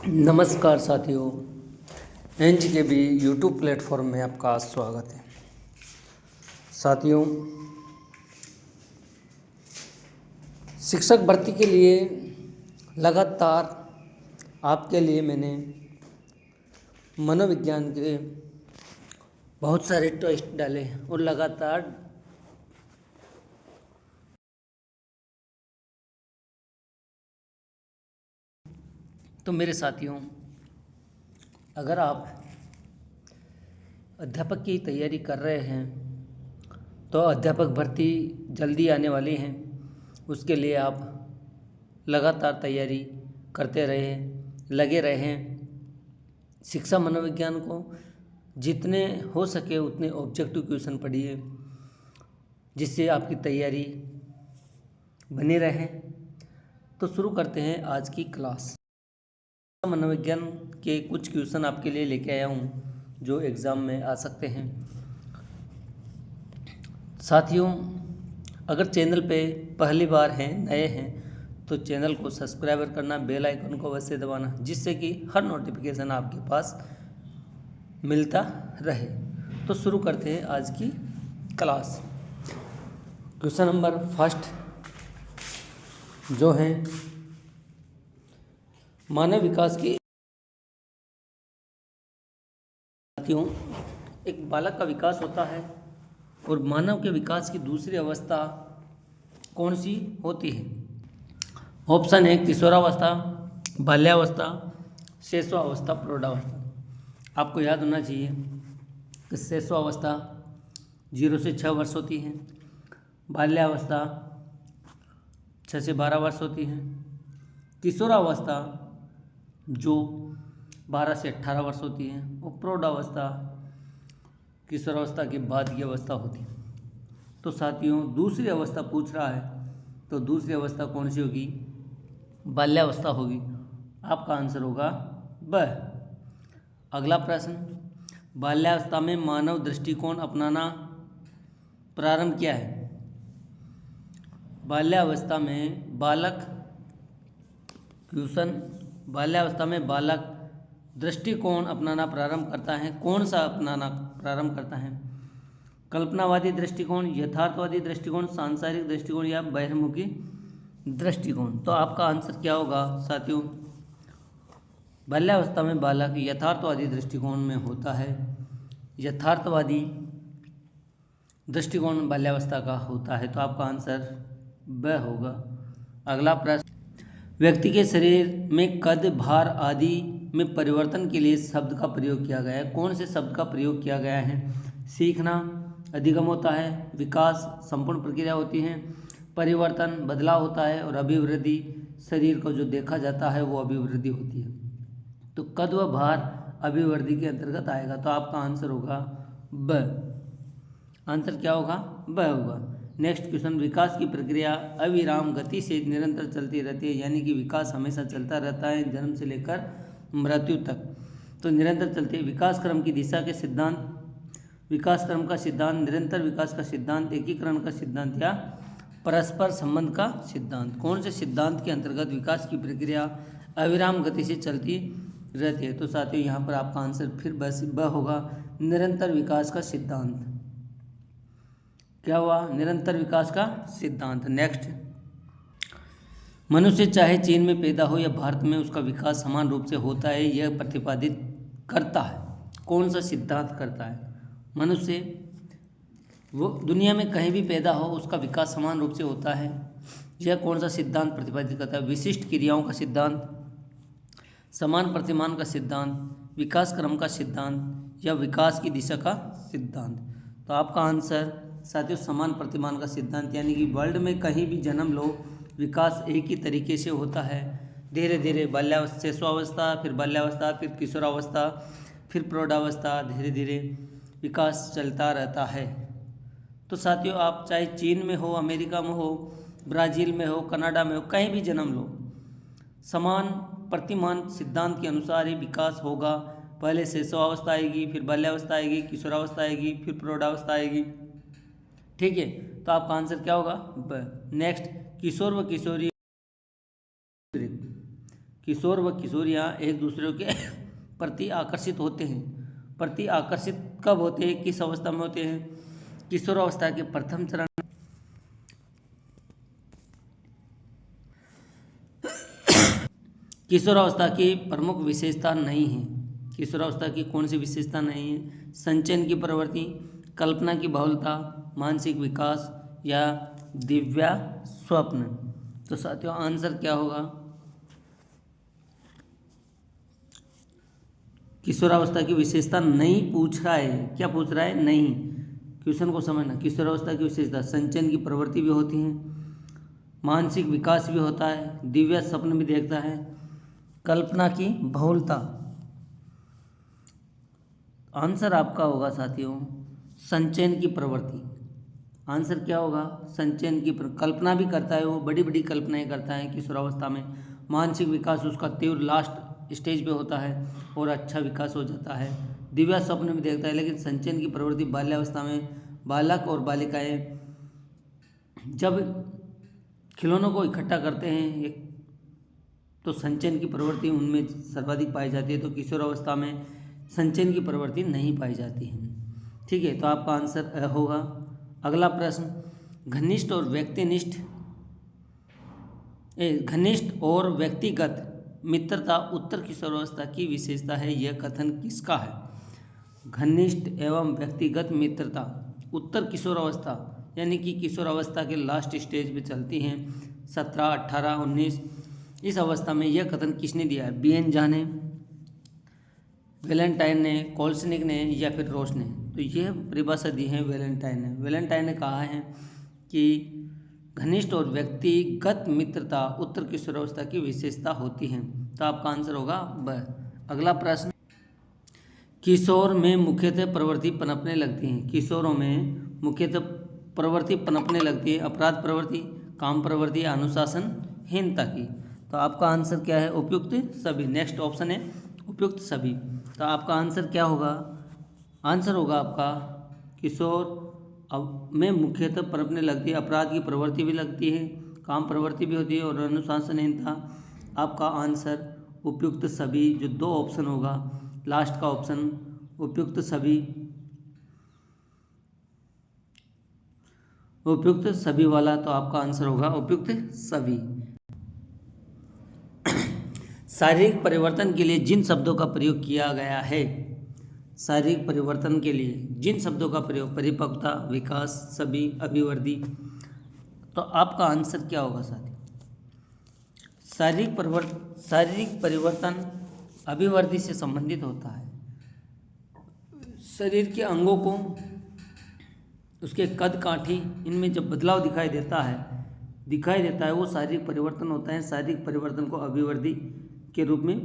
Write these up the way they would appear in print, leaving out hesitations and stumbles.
नमस्कार साथियों, एनजी के भी यूट्यूब प्लेटफॉर्म में आपका स्वागत है। साथियों, शिक्षक भर्ती के लिए लगातार आपके लिए मैंने मनोविज्ञान के बहुत सारे टेस्ट डाले और लगातार तो मेरे साथियों, अगर आप अध्यापक की तैयारी कर रहे हैं तो अध्यापक भर्ती जल्दी आने वाली हैं। उसके लिए आप लगातार तैयारी करते रहें, लगे रहें। शिक्षा मनोविज्ञान को जितने हो सके उतने ऑब्जेक्टिव क्वेश्चन पढ़िए, जिससे आपकी तैयारी बनी रहे। तो शुरू करते हैं आज की क्लास। मनोविज्ञान के कुछ क्वेश्चन आपके लिए लेके आया हूँ जो एग्ज़ाम में आ सकते हैं। साथियों, अगर चैनल पे पहली बार हैं, नए हैं, तो चैनल को सब्सक्राइब करना, बेल आइकन को अवश्य दबाना, जिससे कि हर नोटिफिकेशन आपके पास मिलता रहे। तो शुरू करते हैं आज की क्लास। क्वेश्चन नंबर फर्स्ट जो है मानव विकास की। साथियों, एक बालक का विकास होता है और मानव के विकास की दूसरी अवस्था कौन सी होती है? ऑप्शन है किशोरावस्था, बाल्यावस्था, शैशवावस्था, प्रौढ़ावस्था। आपको याद होना चाहिए कि शैशवावस्था 0 से 6 वर्ष होती है, बाल्यावस्था 6 से 12 वर्ष होती है, किशोरावस्था जो 12 से 18 वर्ष होती है, और प्रौढ़ावस्था किशोरावस्था के बाद की अवस्था होती है। तो साथियों, दूसरी अवस्था पूछ रहा है, तो दूसरी अवस्था कौन सी होगी? बाल्यावस्था होगी। आपका आंसर होगा ब। अगला प्रश्न, बाल्यावस्था में मानव दृष्टिकोण अपनाना प्रारंभ किया है। बाल्यावस्था में बालक क्वेश्चन, बाल्यावस्था में बालक दृष्टिकोण अपनाना प्रारंभ करता है। कौन सा अपनाना प्रारंभ करता है? कल्पनावादी दृष्टिकोण, यथार्थवादी दृष्टिकोण, सांसारिक दृष्टिकोण या बहिर्मुखी दृष्टिकोण। तो आपका आंसर क्या होगा साथियों? बाल्यावस्था में बालक यथार्थवादी दृष्टिकोण में होता है। यथार्थवादी दृष्टिकोण बाल्यावस्था का होता है। तो आपका आंसर ब होगा। अगला प्रश्न, व्यक्ति के शरीर में कद, भार आदि में परिवर्तन के लिए शब्द का प्रयोग किया गया है। कौन से शब्द का प्रयोग किया गया है? सीखना अधिगम होता है, विकास संपूर्ण प्रक्रिया होती है, परिवर्तन बदलाव होता है, और अभिवृद्धि शरीर को जो देखा जाता है वो अभिवृद्धि होती है। तो कद व भार अभिवृद्धि के अंतर्गत आएगा। तो आपका आंसर होगा ब। आंसर क्या होगा? ब होगा। नेक्स्ट क्वेश्चन, विकास की प्रक्रिया अविराम गति से निरंतर चलती रहती है, यानी कि विकास हमेशा चलता रहता है जन्म से लेकर मृत्यु तक। तो निरंतर चलती है। विकास क्रम की दिशा के सिद्धांत, विकास क्रम का सिद्धांत, निरंतर विकास का सिद्धांत, एकीकरण का सिद्धांत या परस्पर संबंध का सिद्धांत। कौन से सिद्धांत के अंतर्गत विकास की प्रक्रिया अविराम गति से चलती रहती है? तो साथियों, यहाँ पर आपका आंसर फिर ब होगा, निरंतर विकास का सिद्धांत। क्या हुआ? निरंतर विकास का सिद्धांत। नेक्स्ट, मनुष्य चाहे चीन में पैदा हो या भारत में, उसका विकास समान रूप से होता है, यह प्रतिपादित करता है। कौन सा सिद्धांत करता है? मनुष्य वो दुनिया में कहीं भी पैदा हो उसका विकास समान रूप से होता है, यह कौन सा सिद्धांत प्रतिपादित करता है? विशिष्ट क्रियाओं का सिद्धांत, समान प्रतिमान का सिद्धांत, विकास क्रम का सिद्धांत या विकास की दिशा का सिद्धांत। तो आपका आंसर साथियों समान प्रतिमान का सिद्धांत, यानी कि वर्ल्ड में कहीं भी जन्म लो विकास एक ही तरीके से होता है। धीरे धीरे बाल्यावस्था, शैशवावस्था, फिर बाल्यावस्था, फिर किशोरावस्था, फिर प्रौढ़ावस्था, धीरे धीरे विकास चलता रहता है। तो साथियों, आप चाहे चीन में हो, अमेरिका में हो, ब्राज़ील में हो, कनाडा में हो, कहीं भी जन्म लो, समान प्रतिमान सिद्धांत के अनुसार ही विकास होगा। पहले शैशवावस्था आएगी, फिर बाल्यावस्था आएगी, किशोरावस्था आएगी, फिर प्रौढ़ावस्था आएगी। ठीक है, तो आपका आंसर क्या होगा? ब। नेक्स्ट, किशोर व किशोरी किशोर व किशोरियाँ एक दूसरे के प्रति आकर्षित होते हैं। प्रति आकर्षित कब होते हैं, किस अवस्था में होते हैं? किशोरावस्था के प्रथम चरण। किशोरावस्था की प्रमुख विशेषता नहीं है। किशोरावस्था की कौन सी विशेषता नहीं है? संचयन की प्रवृत्ति, कल्पना की बहुलता, मानसिक विकास या दिव्या स्वप्न। तो साथियों आंसर क्या होगा? किशोरावस्था की विशेषता नहीं पूछ रहा है। क्या पूछ रहा है? नहीं। क्वेश्चन को समझना। किशोरावस्था की विशेषता संचयन की प्रवृत्ति भी होती है, मानसिक विकास भी होता है, दिव्य स्वप्न भी देखता है, कल्पना की बहुलता। आंसर आपका होगा साथियों संचयन की प्रवृत्ति। आंसर क्या होगा? संचयन की कल्पना भी करता है, वो बड़ी बड़ी कल्पनाएं करता है किशोरावस्था में। मानसिक विकास उसका तीव्र लास्ट स्टेज पे होता है और अच्छा विकास हो जाता है। दिव्या स्वप्न भी देखता है, लेकिन संचयन की प्रवृत्ति बाल्यावस्था में बालक और बालिकाएं जब खिलौनों को इकट्ठा करते हैं एक, तो संचयन की प्रवृत्ति उनमें सर्वाधिक पाई जाती है। तो किशोरावस्था में संचयन की प्रवृत्ति नहीं पाई जाती है। ठीक है, तो आपका आंसर होगा। अगला प्रश्न, घनिष्ठ और व्यक्तिगत मित्रता उत्तर किशोरावस्था की विशेषता है, यह कथन किसका है? घनिष्ठ एवं व्यक्तिगत मित्रता उत्तर किशोरावस्था यानी कि किशोरावस्था के लास्ट स्टेज पे चलती हैं, 17, 18, 19। इस अवस्था में यह कथन किसने दिया है? बीएन झा ने, वैलेंटाइन ने, कोल्सनिक ने या फिर रोस ने? तो यह परिभाषा दी है वैलेंटाइन ने। वैलेंटाइन ने कहा है कि घनिष्ठ और व्यक्तिगत मित्रता उत्तर किशोरावस्था की विशेषता होती है। तो आपका आंसर होगा ब। अगला प्रश्न, किशोर में मुख्यतः प्रवृत्ति पनपने लगती है। किशोरों में मुख्यतः प्रवृत्ति पनपने लगती है, अपराध प्रवृत्ति, काम प्रवृत्ति, अनुशासनहीनता की। तो आपका आंसर क्या है? उपयुक्त सभी। नेक्स्ट ऑप्शन है उपयुक्त सभी। तो आपका आंसर क्या होगा? आंसर होगा आपका किशोर में मुख्यतः पनपने लगती है, अपराध की प्रवृत्ति भी लगती है, काम प्रवृत्ति भी होती है और अनुशासनहीनता। आपका आंसर उपयुक्त सभी, जो 2 ऑप्शन होगा, लास्ट का ऑप्शन उपयुक्त सभी, उपयुक्त सभी वाला। तो आपका आंसर होगा उपयुक्त सभी। शारीरिक परिवर्तन के लिए जिन शब्दों का प्रयोग किया गया है, शारीरिक परिवर्तन के लिए जिन शब्दों का प्रयोग, परिपक्वता, विकास, सभी, अभिवृद्धि। तो आपका आंसर क्या होगा साथी? शारीरिक परिवर्तन अभिवृद्धि से संबंधित होता है। शरीर के अंगों को, उसके कद काठी, इनमें जब बदलाव दिखाई देता है वो शारीरिक परिवर्तन होता है। शारीरिक परिवर्तन को अभिवृद्धि के रूप में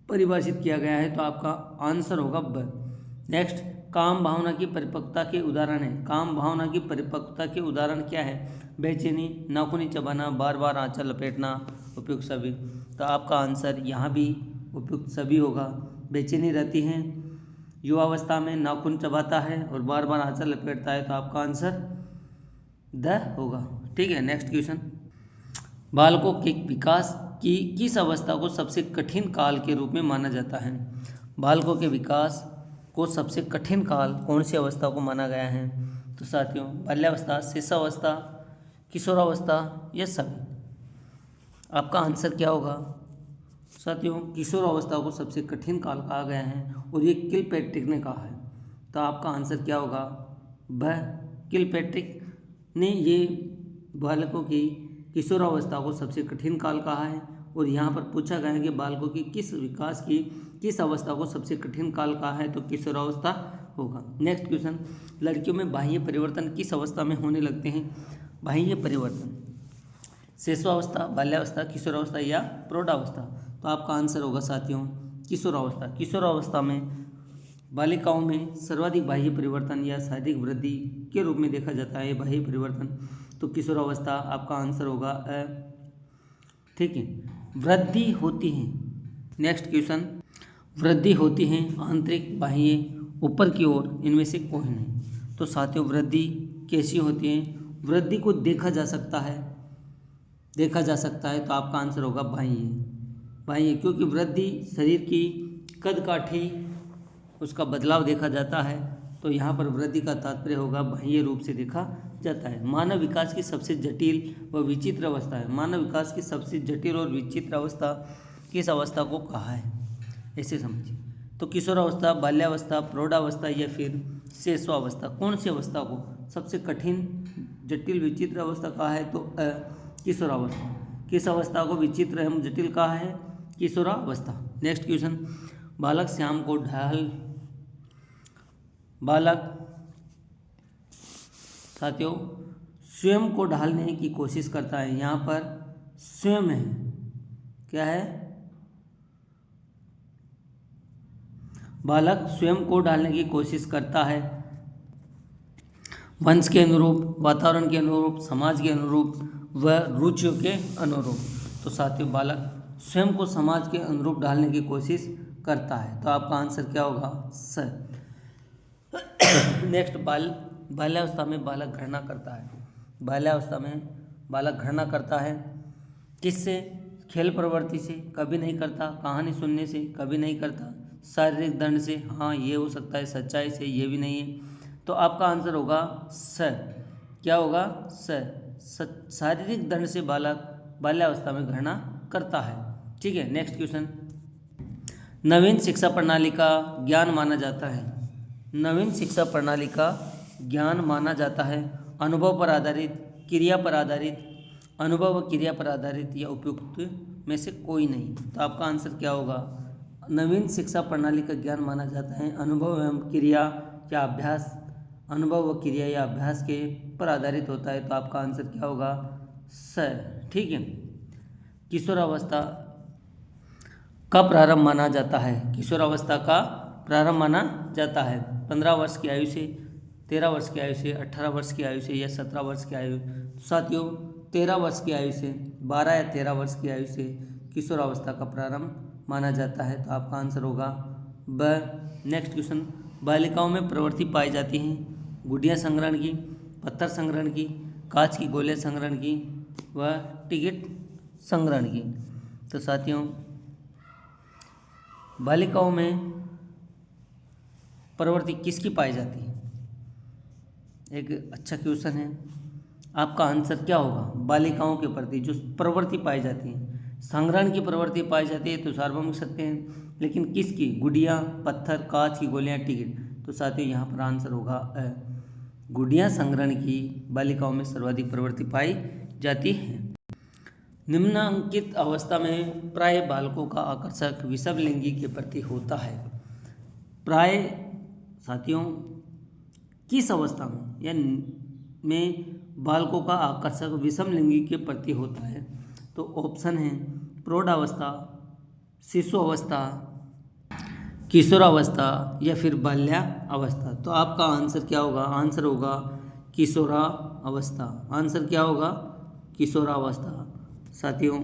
परिभाषित किया गया है। तो आपका आंसर होगा ब। नेक्स्ट, काम भावना की परिपक्वता के उदाहरण है। काम भावना की परिपक्वता के उदाहरण क्या है? बेचैनी, नाखूनी चबाना, बार बार आंचल लपेटना, उपयुक्त सभी। तो आपका आंसर यहाँ भी उपयुक्त सभी होगा। बेचैनी रहती है युवावस्था में, नाखून चबाता है और बार बार आंचल लपेटता है। तो आपका आंसर द होगा। ठीक है, नेक्स्ट क्वेश्चन, बालकों के विकास की किस अवस्था को सबसे कठिन काल के रूप में माना जाता है? बालकों के विकास को सबसे कठिन काल कौन सी अवस्था को माना गया है? तो साथियों बाल्यावस्था, शिशुअवस्था, किशोरावस्था या सभी। आपका आंसर क्या होगा साथियों? किशोरावस्था को सबसे कठिन काल कहा गया है और ये किलपैट्रिक ने कहा है। तो आपका आंसर क्या होगा? वह किलपैट्रिक ने ये बालकों की किशोरावस्था को सबसे कठिन काल कहा है। और यहाँ पर पूछा गया है कि बालकों की किस विकास की किस अवस्था को सबसे कठिन काल कहा है? तो किशोरावस्था होगा। नेक्स्ट क्वेश्चन, लड़कियों में बाह्य परिवर्तन किस अवस्था में होने लगते हैं? बाह्य परिवर्तन शिशुअवस्था, बाल्यावस्था, किशोरावस्था या प्रौढ़ावस्था? तो आपका आंसर होगा साथियों किशोरावस्था। किशोरावस्था में बालिकाओं में सर्वाधिक बाह्य परिवर्तन या शारीरिक वृद्धि के रूप में देखा जाता है बाह्य परिवर्तन। तो किशोरावस्था आपका आंसर होगा अ। ठीक है, वृद्धि होती है। नेक्स्ट क्वेश्चन, वृद्धि होती है आंतरिक, बाह्य, ऊपर की ओर, इनमें से कोई नहीं। तो साथियों वृद्धि कैसी होती है? वृद्धि को देखा जा सकता है। तो आपका आंसर होगा बाह्य। बाह्य, क्योंकि वृद्धि शरीर की कद काठी उसका बदलाव देखा जाता है, तो यहाँ पर वृद्धि का तात्पर्य होगा बाह्य रूप से देखा जाता है। मानव विकास की सबसे जटिल व विचित्र अवस्था है। मानव विकास की सबसे जटिल और विचित्र अवस्था किस अवस्था को कहा है, ऐसे समझिए। तो किशोरावस्था, बाल्यावस्था, प्रौढ़ावस्था या फिर शैशवावस्था, कौन सी अवस्था को सबसे कठिन, जटिल, विचित्र अवस्था कहा है? तो किशोरावस्था। किस अवस्था को विचित्र एवं जटिल कहा है? किशोरावस्था। नेक्स्ट क्वेश्चन, बालक श्याम को साथियों स्वयं को ढालने की कोशिश करता है। यहाँ पर स्वयं है, क्या है? बालक स्वयं को ढालने की कोशिश करता है, वंश के अनुरूप, वातावरण के अनुरूप, समाज के अनुरूप व रुचियों के अनुरूप। तो साथियों बालक स्वयं को समाज के अनुरूप ढालने की कोशिश करता है, तो आपका आंसर क्या होगा? स। नेक्स्ट, बाल्यावस्था में बालक घृणा करता है। बाल्यावस्था में बालक घृणा करता है किससे? खेल प्रवृत्ति से, कभी नहीं करता। कहानी सुनने से, कभी नहीं करता। शारीरिक दंड से, हाँ ये हो सकता है। सच्चाई से, ये भी नहीं है। तो आपका आंसर होगा स। क्या होगा? स। शारीरिक दंड से बालक बाल्यावस्था में घृणा करता है। ठीक है, नेक्स्ट क्वेश्चन, नवीन शिक्षा प्रणाली का ज्ञान माना जाता है। नवीन शिक्षा प्रणाली का ज्ञान माना जाता है अनुभव पर आधारित, क्रिया पर आधारित, अनुभव व क्रिया पर आधारित या उपयुक्त में से कोई नहीं। तो आपका आंसर क्या होगा? नवीन शिक्षा प्रणाली का ज्ञान माना जाता है अनुभव एवं क्रिया या अभ्यास, अनुभव व क्रिया या अभ्यास के पर आधारित होता है। तो आपका आंसर क्या होगा? स। ठीक है, किशोरावस्था का प्रारंभ माना जाता है। किशोरावस्था का प्रारंभ माना जाता है 15 वर्ष की आयु से, 13 वर्ष की आयु से, 18 वर्ष की आयु से या 17 वर्ष की आयु। साथियों 13 वर्ष की आयु से, 12 या 13 वर्ष की आयु से किशोरावस्था का प्रारंभ माना जाता है। तो आपका आंसर होगा ब। नेक्स्ट क्वेश्चन, बालिकाओं में प्रवृत्ति पाई जाती हैं गुड़िया संग्रहण की, पत्थर संग्रहण की, कांच की गोले संग्रहण की व टिकट संग्रहण की। तो साथियों बालिकाओं में प्रवृत्ति किसकी पाई जाती है? एक अच्छा क्वेश्चन है। आपका आंसर क्या होगा? बालिकाओं के प्रति जो प्रवृत्ति पाई जाती है, संग्रहण की प्रवृत्ति पाई जाती है तो सार्वभौमिक सत्य हैं, लेकिन किसकी? गुड़िया, पत्थर, कांच की गोलियां, टिकट। तो साथियों यहाँ पर आंसर होगा गुड़िया संग्रहण की बालिकाओं में सर्वाधिक प्रवृत्ति पाई जाती है। निम्नांकित अवस्था में प्राय बालकों का आकर्षक विषम लिंगी के प्रति होता है। प्राय साथियों किस अवस्था में या में बालकों का आकर्षक विषम लिंगी के प्रति होता है? तो ऑप्शन है प्रौढ़ावस्था, शिशु अवस्था, किशोरावस्था या फिर बाल्यावस्था। तो आपका आंसर क्या होगा? आंसर होगा किशोरावस्था। आंसर क्या होगा? किशोरावस्था। साथियों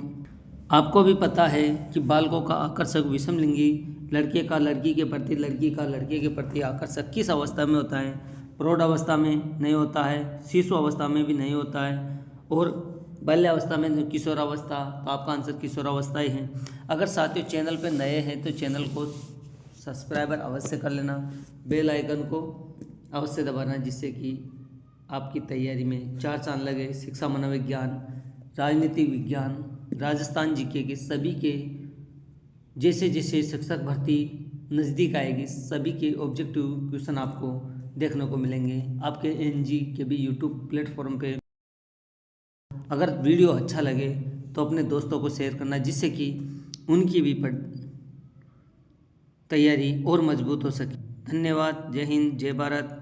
आपको भी पता है कि बालकों का आकर्षक विषम लिंगी लड़के का लड़की के प्रति, लड़की का लड़के के प्रति आकर्षक किस अवस्था में होता है? प्रौढ़ अवस्था में नहीं होता है, शिशु अवस्था में भी नहीं होता है, और बाल्यावस्था में किशोरावस्था। तो आपका आंसर किशोरावस्था ही है। अगर साथियों चैनल पर नए हैं तो चैनल को सब्सक्राइबर अवश्य कर लेना, बेल आइकन को अवश्य दबाना, जिससे कि आपकी तैयारी में 4 चांद लगे। शिक्षा, मनोविज्ञान, राजनीतिक विज्ञान, राजस्थान जीके के सभी के जैसे जैसे शिक्षक भर्ती नज़दीक आएगी, सभी के ऑब्जेक्टिव क्वेश्चन आपको देखने को मिलेंगे आपके एनजी के भी यूट्यूब प्लेटफॉर्म पे। अगर वीडियो अच्छा लगे तो अपने दोस्तों को शेयर करना, जिससे कि उनकी भी तैयारी और मजबूत हो सके। धन्यवाद। जय हिंद, जय भारत।